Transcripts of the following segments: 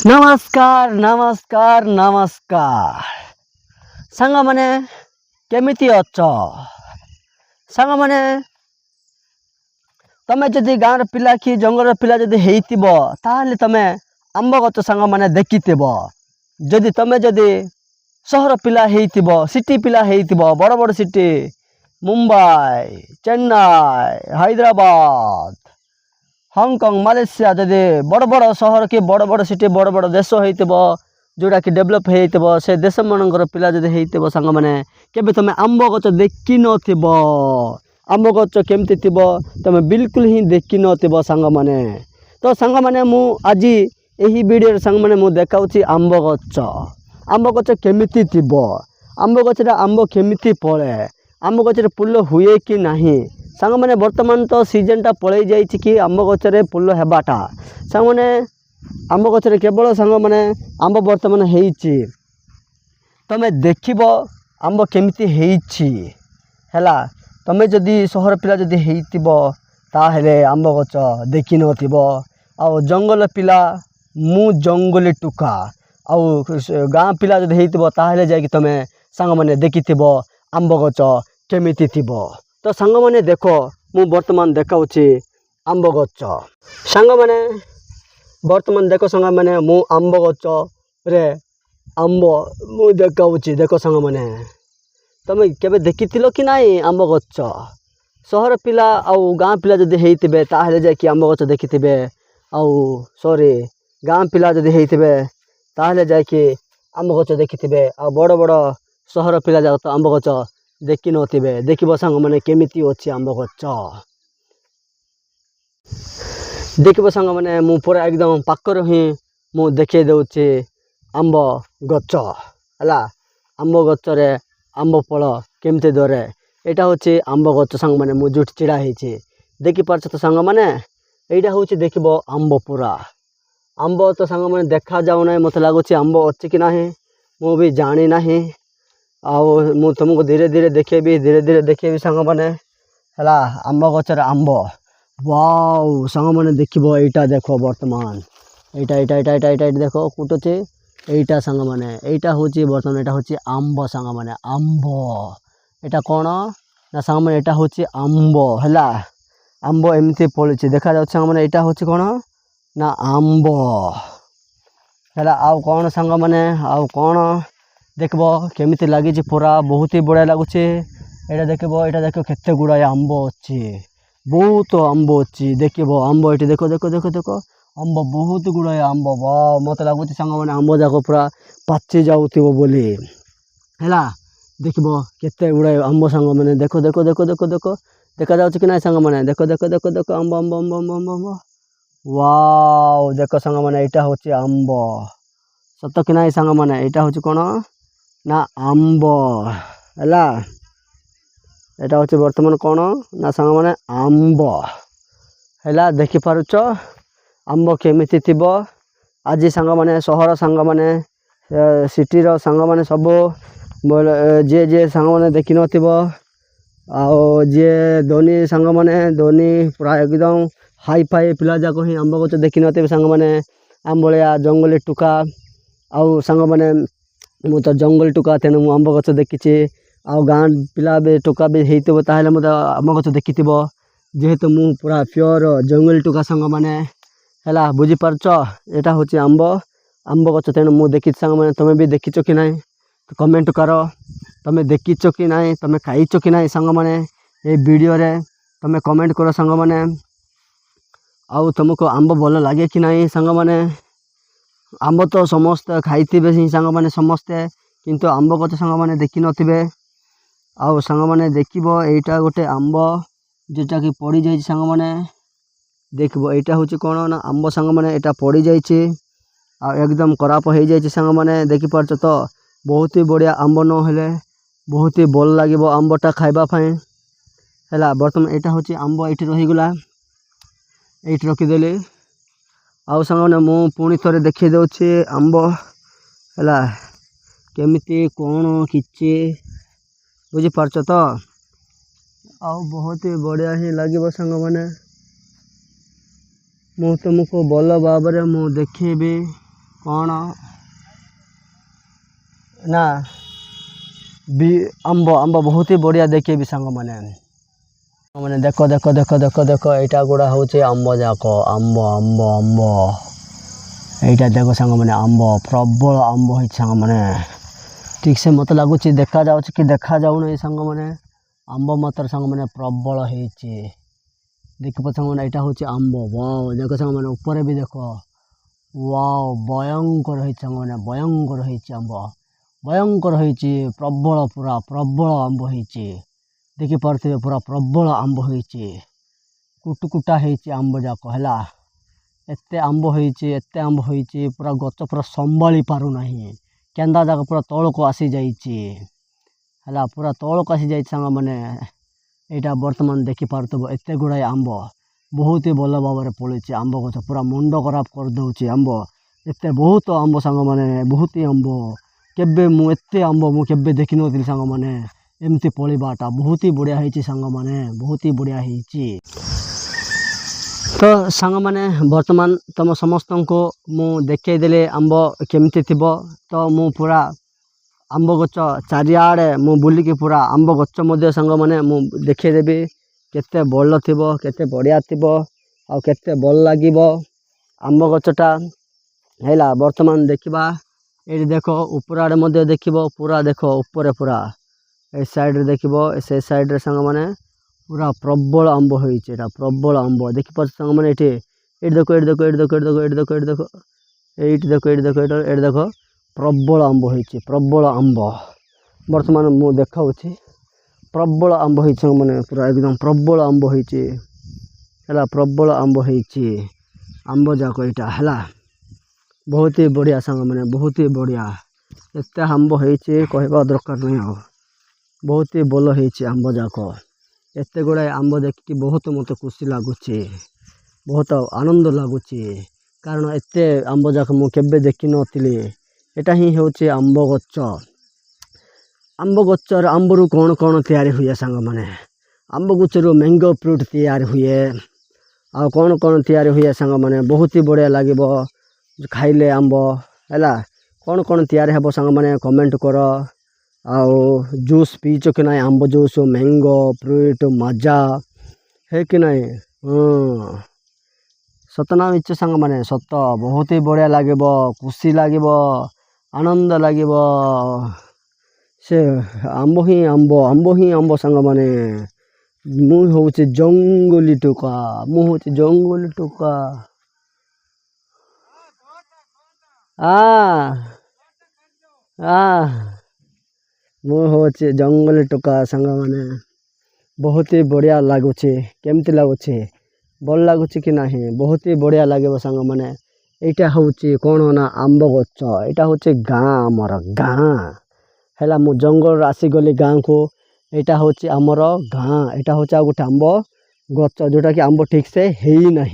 नमस्कार नमस्कार नमस्कार सांग माने केमिति अच सांग माने तमे जदि गाँव पिला कि जंगल पिला जदि हेइतिबो ताहले तमे आंब गच सांग माने देखितिबो। जदि तमे जदि सहर पिला हेइतिबो सिटी पिला हेइतिबो बड़ बड़ सिटी मुंबई चेन्नई हैदराबाद हांगकांग मालेशिया जदि बड़ बड़ सहर कि बड़ बड़ सिटी बड़ बड़ देश होइतिबो जोड़ा कि डेवलप होइतिबो से देश मनकर पिला जदि हेइतिबो सांग माने केबे तमे आंब गच देखि नथिबो। आंब गच केमति थिबो तमे बिल्कुल ही देखि नथिबो सांग माने। तो सांग माने मु आज एही वीडियो सांग माने मु देखाउची आंब गच केमिति थिबो आंब गचरे आंब केमिति फळे आंब गचरे फुल हुए कि नाही सांग माने। वर्तमान तो सीजन टा पळै जाइछि कि आंब गचरे फुल हेबाटा सांग माने आंब गचरे केवल सांग माने आंब वर्तमान हेइछि तमे देखिबो आंब केमिति हेइछि हैला। तमे जदि सहर पिला जदि हेइतिबो ताहेले आंब गच देखि नथिबो। आ जंगल पिला मु जंगली टुका आ गाँ पिला जदि हेइतिबो ताहेले जाय कि तमे सांग माने देखितिबो आंब गच केमिति थिबो। तो सांग माने देखो मु वर्तमान देखाउछि आंब गच सांग माने वर्तमान देखो सांग माने मु आंब गच रे आंब मु देखाउछि देखो सांग माने। तमे केबे देखिथिलो कि नाही आंब गच सहर पिला आ गाँ पिला जदि हेइतिबे ताहेले जाय कि आंब गच देखिथिबे आ सॉरी गाँ पिला जदि हेइतिबे ताहेले जाय कि आंब गच देखिथिबे। आ बड़ बड़ सहर पिला जाय तो आंब गच देखि नथिबे। देखिबो सांग माने केमिति अछि आंब गच देखिबो सांग माने मु पूरा एकदम पाकर ही मु देखै दउछि आंब गच हला। आंब गच रे आंब फल केमते धरे एटा होछि आंब गच सांग माने मु जुट चिड़ा हेछि देखि पारछ तो सांग माने। एटा होछि देखिबो आंब पूरा आंब तो सांग माने देखा जाउ नै मते लागुछि आंब अछि कि नाही मु भी जानि नाही। आ मु तुमको धीरे धीरे देखेबी सांग माने हला। आंब गच रे आंब वाओ सांग माने देखिबो एटा देखो वर्तमान एटा एटा एटा एटा एटा देखो कुटोचे एटा सांग माने एटा होछि वर्तमान एटा होछि आंब सांग माने। आंब एटा कोन ना सांग माने एटा होछि आंब हला। आंब एमती पळिछि देखा जाउ सांग माने एटा होछि कोन ना आंब हला। आउ कोन सांग माने आउ कोन देखबो केमिति लागिछि पूरा बहुत ही बढ़िया लागुछि। एटा देखो केते गुडा आंब अछि बहुत आंब अछि देखिबो आंब एटी देखो देखो देखो देखो आंब बहुत गुडा आंब वाओ मते लागुछि सांग माने आंब जाको पूरा पाछि जाउथिबो बोली हैला। देखिबो केते गुडा आंब सांग माने देखो देखो देखो देखो देखो देखा जाउछि कि नै सांग माने देखो देखो देखो देखो आंब आंब आंब आंब आंब आंब वाओ देखो सांग माने एटा होछि आंब सत कि नै सांग माने। एटा होछि कोन ना आंब हैला। एटा होछि वर्तमान कोन ना सांग माने आंब हैला। देखि पारुछ आंब केमिति थिबो आज सांग माने सहर सांग माने सिटी रो सांग माने सब जे जे सांग माने देखि नथिबो आ जे धोनी सांग माने धोनी पूरा एकदम हाई फाई पिला जाको ही आंब गच देखि नथिबे सांग माने। आंबलिया जंगली टुका आ सांग माने मु तो जंगल टुका तेनु मु आंब गच देखिछि आ गाँ पिला बे टुका बे हेइतिबो ताहेले मते आंब गच देखिथिबो जेहेतु मु पूरा प्योर जंगल टुका सांग माने हैला। बुझी पारछ एटा होछि आंब आंब गच तेनु मु देखिछि सांग माने। तमे भी देखिछो कि नै कमेंट करो तमे देखिछो कि नै तमे खाइछो कि नै सांग माने ए वीडियो रे तमे कमेंट करो सांग माने। आउ तुमको आंब भल लागे कि नै सांग माने। आंब तो समस्त खाइथिबे सांग माने समस्ते किंतु आंब गच सांग माने देखि नथिबे। आउ सांग माने देखिबो एटा गोटे आंब जेटा कि पड़ी जाय सांग माने देखिबो एटा होछि कोन ना आंब सांग माने एटा पड़ी जायछि आ एकदम खराब हो जायछि सांग माने। देखि पारछ तो बहुत ही बढ़िया आंब न हेले बहुत ही भल लागिबो आंबटा खाइबा पई हैला। वर्तमान एटा होछि आंब एठी रहि गेला एठी रखि देले आउ सांग माने मु पुणी थरे देखि दउछि आंब हैला केमिति कोन किछि बुझी पारछ तो आउ बहुत ही बढ़िया ही लागिबो सांग माने। मु तुमको भल भाबरे मु देखेबी कौन ना भी आंब आंब बहुत ही बढ़िया देखिए भी सांग मैंने मैंने देख देख देख देख देख यहाँ गुड़ा हूँ आंब जाक आंब आंब आंब यहाँ देख सांग मैंने आंब प्रबल आंब हो सांग मैंने ठीक से मत लगुच देखा जा कि देखा जाऊना सांग मैंने आंब मात्र सांग मैंने प्रबल हो देख सांग मैंने यहाँ हूँ आंब वाओ देख सांग मैंने ऊपर भी देख वाओ भयंकर हो सांग मैंने भयंकर हो आंब भयंकर हो प्रबल पूरा प्रबल आंब हो देखी पारे पूरा प्रबल आंब हो कुटकुटा हो आंब जाक है एत आंब होते आंब हो पूरा गच पूरा संभाली पारना केंदा जाक पूरा तौल को आसी जाइए पूरा तौल को आसी जाए सांग मैंने यहाँ बर्तमान देखी पार्थब एत गुड़ाए आंब बहुत ही भल भाव फली आंब गच पूरा मुंड खराब करदे आंब एत बहुत आंब सांग मैंने बहुत ही आंब केबे मुझे आंब मुझे देखी नी सांग मैंने एमती फलवाटा बहुत ही बढ़िया होती सांग मैंने बहुत ही बढ़िया होती तो सांग मैंने बर्तमान तुम समस्त को मु देखईदेली आंब केमती थी तो मु पूरा आंब गच चारिआडे मु बुलिकी पूरा आंब गच मध्य सांग मैंने मु देखईदेवी केते भल थी केते बढ़िया थी आउ केते भल लगे आंब गचटा है बर्तमान देखा ये देख ऊपर आड़े मध्य देख पूरा देख ऊपर पूरा ए साइड रे देखिबो से साइड रे संग माने पूरा प्रबल आंब होइছে एटा प्रबल आंब देखि पर संग माने एटी देखो एटी देखो एटी देखो एटी देखो एटी देखो एटी देखो एटी देखो एटी देखो एटी देखो प्रबल आंब होइছে प्रबल आंब वर्तमान मु देखाउछि प्रबल आंब होइছে संग माने पूरा एकदम प्रबल आंब होइছে हला प्रबल आंब होइছে आंब जाको एटा हला बहुत ही बढ़िया संग माने बहुत ही बढ़िया एते आंब होइছে कहबा दरकार नै आ बहुत ही भल हो आंब जाक एत गुड़ाए आंब देखिए बहुत मत खुशी लगुच बहुत आनंद लगुच कारण एत आंब जाक मुझे देखी नी यहाँ ही हूँ आंब गच आंब गचर आंबरू कौन कौन तैयारी हुए सांग मैंने आंब गचर मैंगो फ्रूट तैयारी हुए आ कौन कौन तैयारी हुए सांग मैंने बहुत ही बढ़िया लगे खाइले आंब है कौन कौन तैयारी हे सांग मैंने कमेंट कर आओ जूस पीच कि ना आंब जूस मैंगो फ्रूट मजा है कि नहीं सतना इच्छा सांग मैंने सत बहुत ही बढ़िया लगे खुशी लगे आनंद लगे से आंब ही आंब सांग मैंने मु हूँ जंगली टोका मु हूँ जंगली टोका मु हूँ जंगल टोका सांग मैंने बहुत ही बढ़िया लगुच केमती लगुच भल लगुच कि ना बहुत ही बढ़िया लगे सांग मैंने यहाँ हूँ कौन ना आंब गच यहाँ हूँ गाँ आमर गाँ है मु जंगल आसीगली गाँ को यहाँ हूँ आमर गाँ यहाँ हूँ गोटे आंब गच जोटा कि आंब ठीक से है ना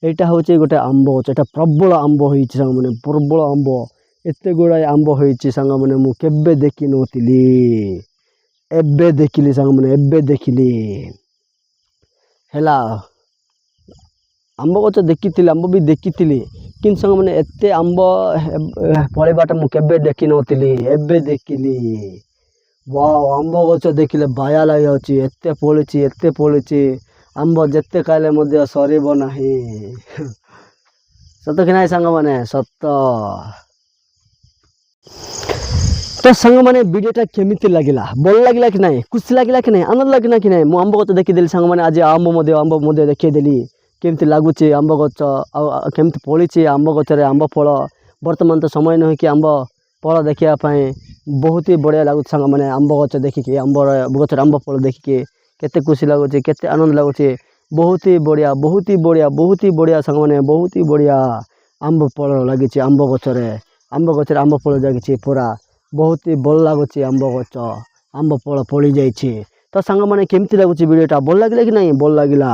यहाँ हूँ गोटे आंब गच यहाँ प्रबल आंब हो सांग मैंने प्रबल आंब एत गुड़ाए आंब हो सांग मैंने मुझे देखी नी एबे देखिली सांग मैंने एबे देखिली है आंब गच देखी आंब भी देखी कि सांग मैंने एत आंब फलवाटा मुझे देखी नी एबे देखिली वाओ आंब गच देखिले बाया लगे एत फली आंब जेते खाइले सरब ना सत कि ना सांग मैंने सत तो सांग मैंने वीडियोटा केमिति लगिला भल लगिला कि नहीं खुशी लगिला कि नहीं आनंद लगिला कि नहीं आंब गच देखीदेली सांग मैंने आज आंब देखईदेली केमती लगुच आंब गच केमती फली आंब गचर आंब फल बर्तमान तो समय नुह कि आंब फल देखापी बहुत ही बढ़िया लगुच सांग मैंने आंब गच देखिकी आंब गचर आंब फल देखिके केते खुशी लगुच केते आनंद लगुच बहुत ही बढ़िया बहुत ही बढ़िया बहुत ही बढ़िया सांग मैंने बहुत ही बढ़िया आंब फल लगी आंब गचर आंब फल लगी पूरा बहुत ही भल लगुच आंब गच आंब फल फली जाइए तो सांग मैंने केमती लगुच वीडियोटा भल लगिला कि नहीं भल लगिला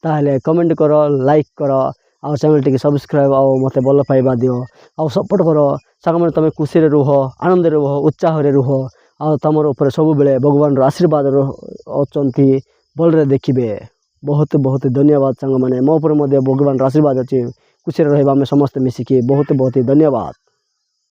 ताहले कमेंट कर लाइक कर आउ चैनल टी सब्सक्राइब आउ मत भल पाइबा दियो आउ सपोर्ट कर सांग मैंने तुम खुशी रे रुह आनंद रुह उत्साह रे रुह आउ तुमर ऊपर सब बेले भगवान आशीर्वाद अच्छी भल देखिए बहुत बहुत धन्यवाद सांग मैंने मो ऊपर भगवान आशीर्वाद अच्छी ଖୁସିରେ ରହିବା ଆମେ ସମସ୍ତେ ମିଶିକି। ବହୁତ ବହୁତ ଧନ୍ୟବାଦ।